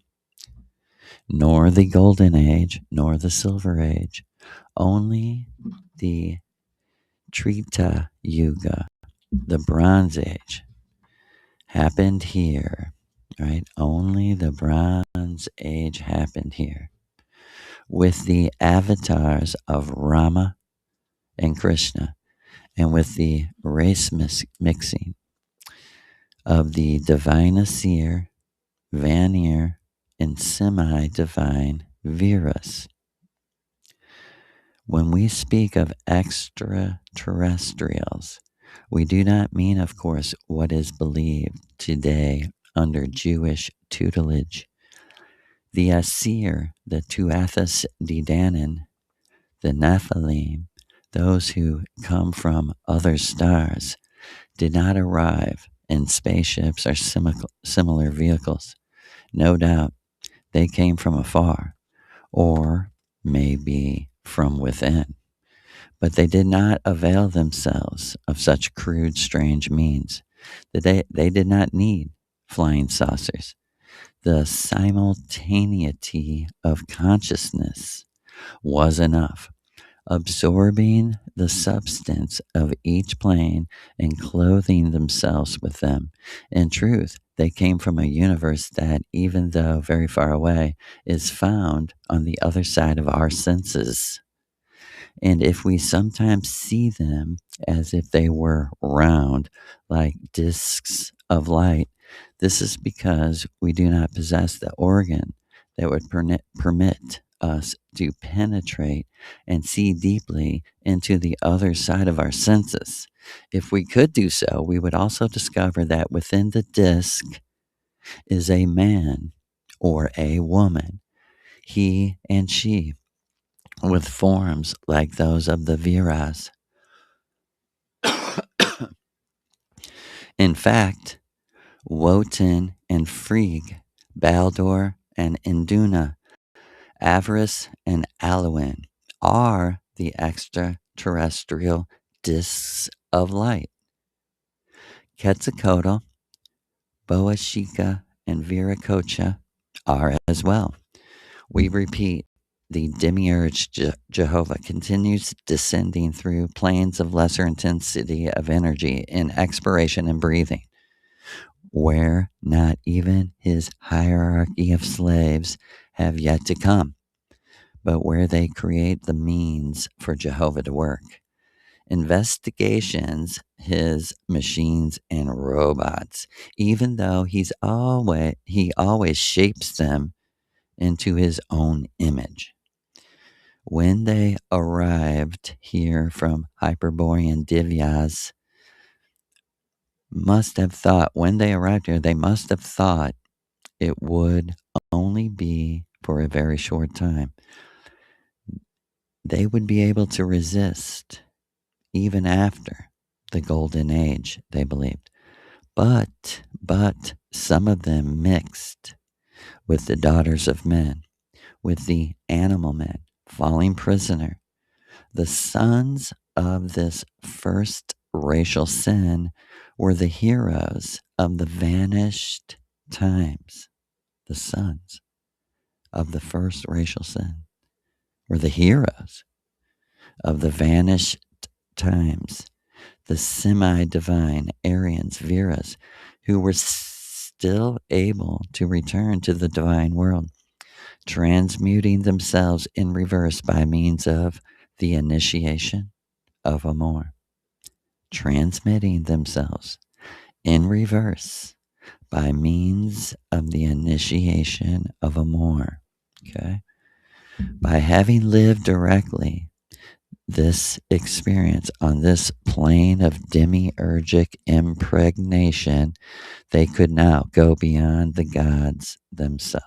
nor the Golden Age, nor the Silver Age, only the Trita Yuga, the Bronze Age, happened here, right? Only the Bronze Age happened here with the avatars of Rama and Krishna, and with the race mixing of the divine Asir, Vanir, and semi divine Viras. When we speak of extraterrestrials, we do not mean, of course, what is believed today under Jewish tutelage. The Asir, the Tuathas Didanan, the Nephilim, those who come from other stars, did not arrive in spaceships or similar vehicles. No doubt they came from afar, or maybe from within. But they did not avail themselves of such crude, strange means. They did not need flying saucers. The simultaneity of consciousness was enough, absorbing the substance of each plane and clothing themselves with them. In truth, they came from a universe that, even though very far away, is found on the other side of our senses. And if we sometimes see them as if they were round, like discs of light, this is because we do not possess the organ that would permit us to penetrate and see deeply into the other side of our senses. If we could do so, we would also discover that within the disc is a man or a woman, he and she, with forms like those of the Viras. In fact, Wotan and Frigg, Baldur and Induna, Avarice and Alwyn are the extraterrestrial discs of light. Quetzalcoatl, Boashika, and Viracocha are as well. We repeat, the demiurge Jehovah continues descending through planes of lesser intensity of energy in expiration and breathing, where not even his hierarchy of slaves have yet to come, but where they create the means for Jehovah to work. Investigations, his machines and robots, even though he always shapes them into his own image. When they arrived here from Hyperborean Divyas, they must have thought it would only be for a very short time. They would be able to resist even after the Golden Age, they believed. But some of them mixed with the daughters of men, with the animal men, falling prisoner. The sons of this first racial sin were the heroes of the vanished times. The sons of the first racial sin were the heroes of the vanished times, the semi-divine Aryans, Viras, who were still able to return to the divine world, transmuting themselves in reverse by means of the initiation of Amor, transmitting themselves in reverse by means of the initiation of Amor. Okay? By having lived directly this experience on this plane of demiurgic impregnation, they could now go beyond the gods themselves.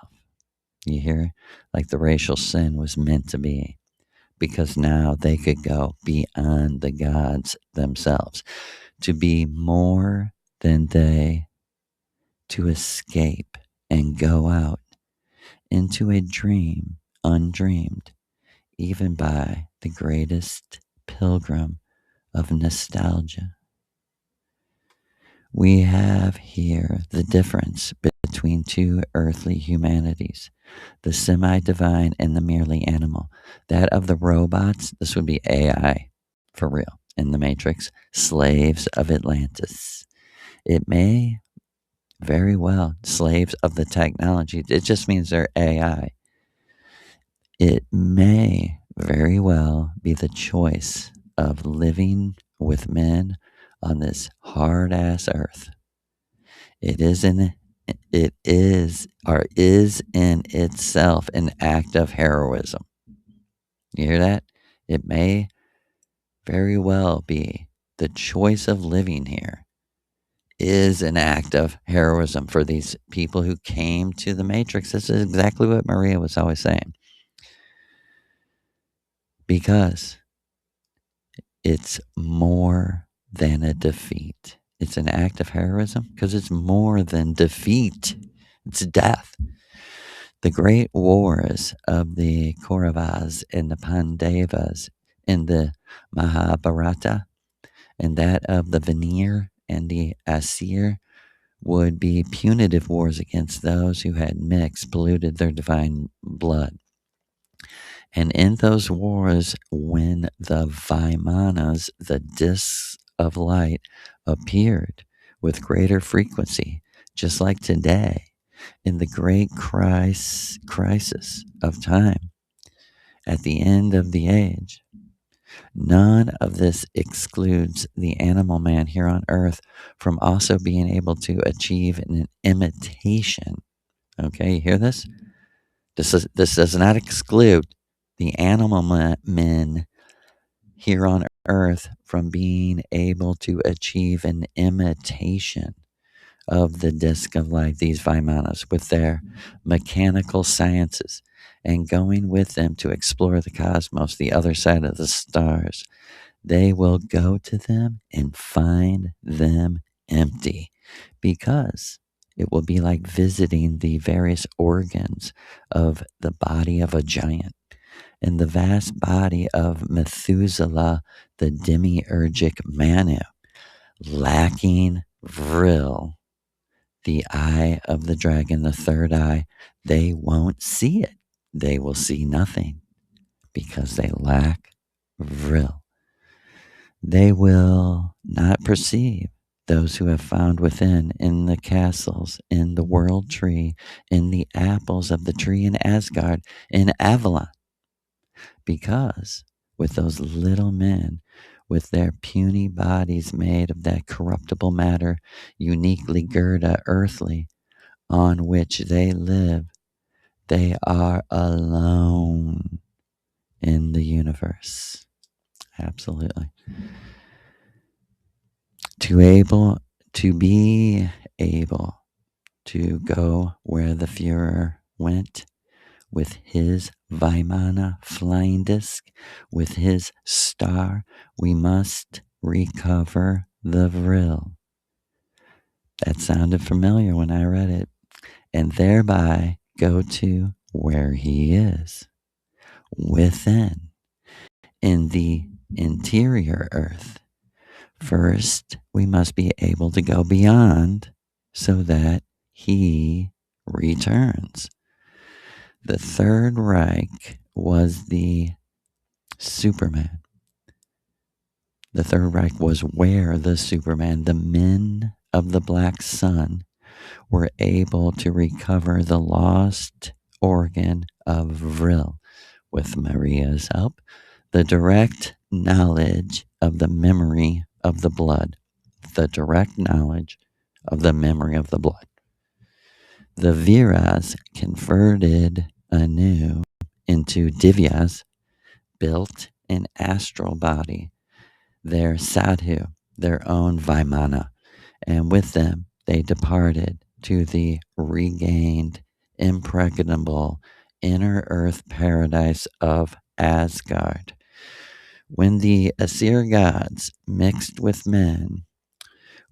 You hear? Like the racial sin was meant to be, because now they could go beyond the gods themselves, to be more than they, to escape and go out into a dream undreamed, even by the greatest pilgrim of nostalgia. We have here the difference between two earthly humanities, the semi-divine and the merely animal. That of the robots, this would be AI, for real, in the Matrix, slaves of Atlantis. It may very well, slaves of the technology, it just means they're AI. It may very well be the choice of living with men on this hard ass earth. It is in it is in itself an act of heroism. You hear that? It may very well be the choice of living here is an act of heroism for these people who came to the Matrix. This is exactly what Maria was always saying. Because it's more than a defeat. It's an act of heroism because it's more than defeat. It's death. The great wars of the Kauravas and the Pandavas in the Mahabharata and that of the Vanir and the Asir would be punitive wars against those who had mixed, polluted their divine blood. And in those wars, when the Vimanas, the discs of light, appeared with greater frequency, just like today, in the great crisis of time, at the end of the age, none of this excludes the animal man here on earth from also being able to achieve an imitation. Okay, you hear this? This does not exclude the animal men here on earth from being able to achieve an imitation of the disk of light, these Vimanas, with their mechanical sciences, and going with them to explore the cosmos, the other side of the stars. They will go to them and find them empty because it will be like visiting the various organs of the body of a giant. In the vast body of Methuselah, the demiurgic Manu, lacking vril, the eye of the dragon, the third eye, they won't see it. They will see nothing because they lack vril. They will not perceive those who have found within, in the castles, in the world tree, in the apples of the tree in Asgard, in Avalon. Because with those little men, with their puny bodies made of that corruptible matter, uniquely Gerda earthly, on which they live, they are alone in the universe. Absolutely. To be able to go where the Führer went with his Vimana flying disc, with his star, we must recover the vril. That sounded familiar when I read it. And thereby go to where he is, within, in the interior earth. First, we must be able to go beyond so that he returns. The Third Reich was the Superman. The Third Reich was where the Superman, the men of the Black Sun, were able to recover the lost organ of vril with Maria's help, the direct knowledge of the memory of the blood, the direct knowledge of the memory of the blood. The Viras converted anew into Divyas, built an astral body, their sadhu, their own Vimana, and with them they departed to the regained, impregnable inner earth paradise of Asgard. When the Asir gods mixed with men,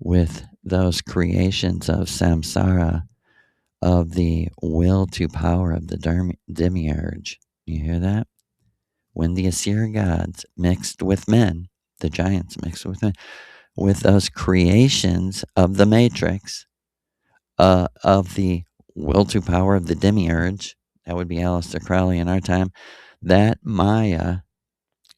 with those creations of samsara, of the will to power of the demiurge, you hear that? When the Asir gods mixed with men, the giants mixed with those creations of the matrix, of the will to power of the demiurge. That would be Aleister Crowley in our time. That Maya,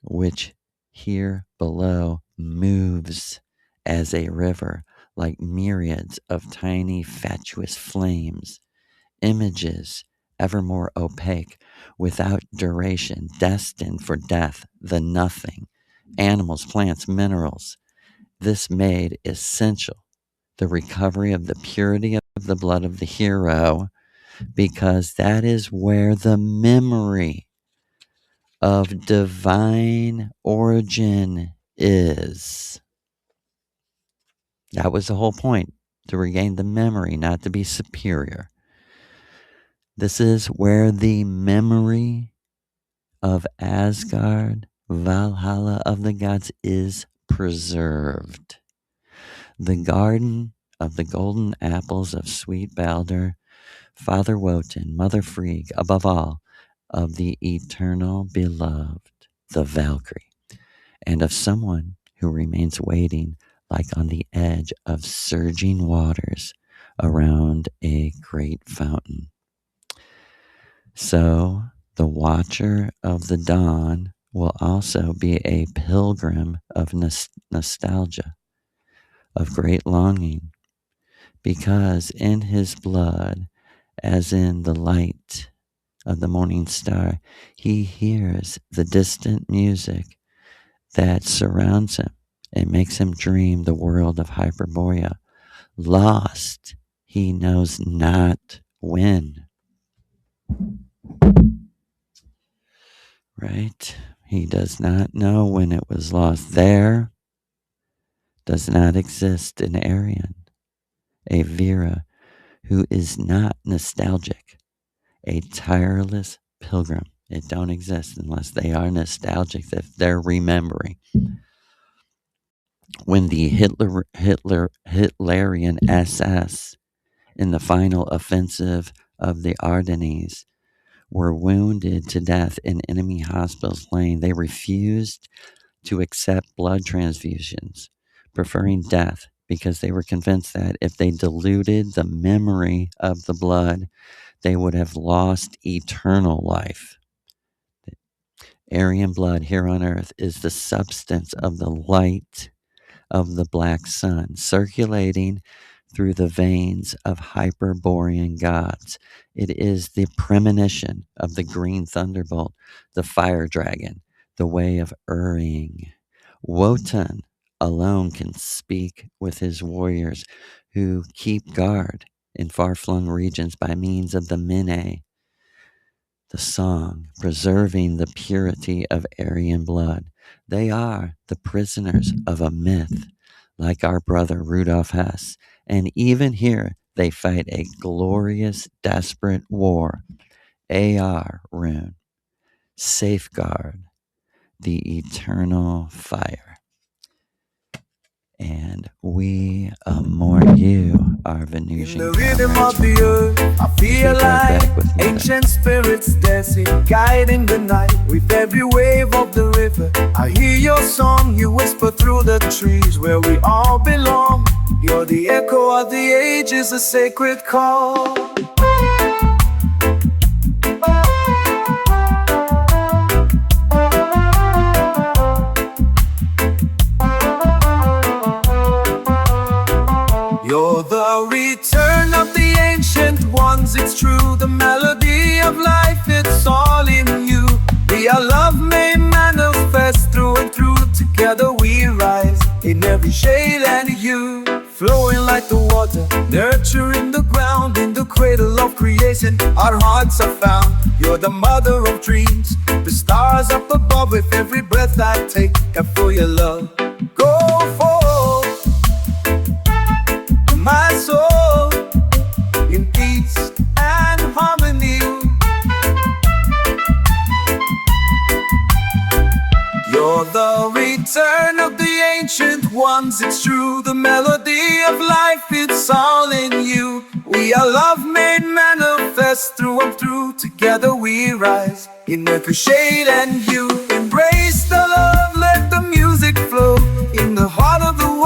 which here below moves as a river, like myriads of tiny fatuous flames, images ever more opaque, without duration, destined for death, the nothing, animals, plants, minerals. This made essential the recovery of the purity of the blood of the hero, because that is where the memory of divine origin is. That was the whole point, to regain the memory, not to be superior. This is where the memory of Asgard, Valhalla of the gods, is preserved. The garden of the golden apples of sweet Balder, Father Wotan, Mother Frigg, above all, of the eternal beloved, the Valkyrie, and of someone who remains waiting like on the edge of surging waters around a great fountain. So the watcher of the dawn will also be a pilgrim of nostalgia, of great longing, because in his blood, as in the light of the morning star, he hears the distant music that surrounds him and makes him dream the world of Hyperborea, lost he knows not when. Right? He does not know when it was lost. There does not exist an Aryan, a Vera who is not nostalgic, a tireless pilgrim. It don't exist unless they are nostalgic, that they're remembering. When the Hitlerian SS in the final offensive of the Ardennes were wounded to death in enemy hospitals laying, they refused to accept blood transfusions, preferring death because they were convinced that if they diluted the memory of the blood, they would have lost eternal life. Aryan blood here on earth is the substance of the light of the black sun, circulating through the veins of Hyperborean gods. It is the premonition of the green thunderbolt, the fire dragon, the way of Uring. Wotan alone can speak with his warriors who keep guard in far-flung regions by means of the Mene, the song, preserving the purity of Aryan blood. They are the prisoners of a myth, like our brother Rudolf Hess. And even here, they fight a glorious, desperate war. AR, Rune, safeguard the eternal fire. And we mourn you, our Venusian. In the rhythm of the earth, I feel like ancient spirits dancing, guiding the night with every wave of the river. I hear your song, you whisper through the trees where we all belong. You're the echo of the ages, a sacred call. You're the return of the ancient ones, it's true. The melody of life, it's all in you. We are love may manifest through and through. Together we rise in every shade and hue. Flowing like the water, nurturing the ground. In the cradle of creation, our hearts are found. You're the mother of dreams, the stars up above. With every breath I take, I feel your love. Go forth, my soul, in peace and harmony. You're the return of the ancient ones, it's true. The melody of life, it's all in you. We are love made manifest through and through. Together we rise in every shade and hue. Embrace the love, let the music music flow in the heart of the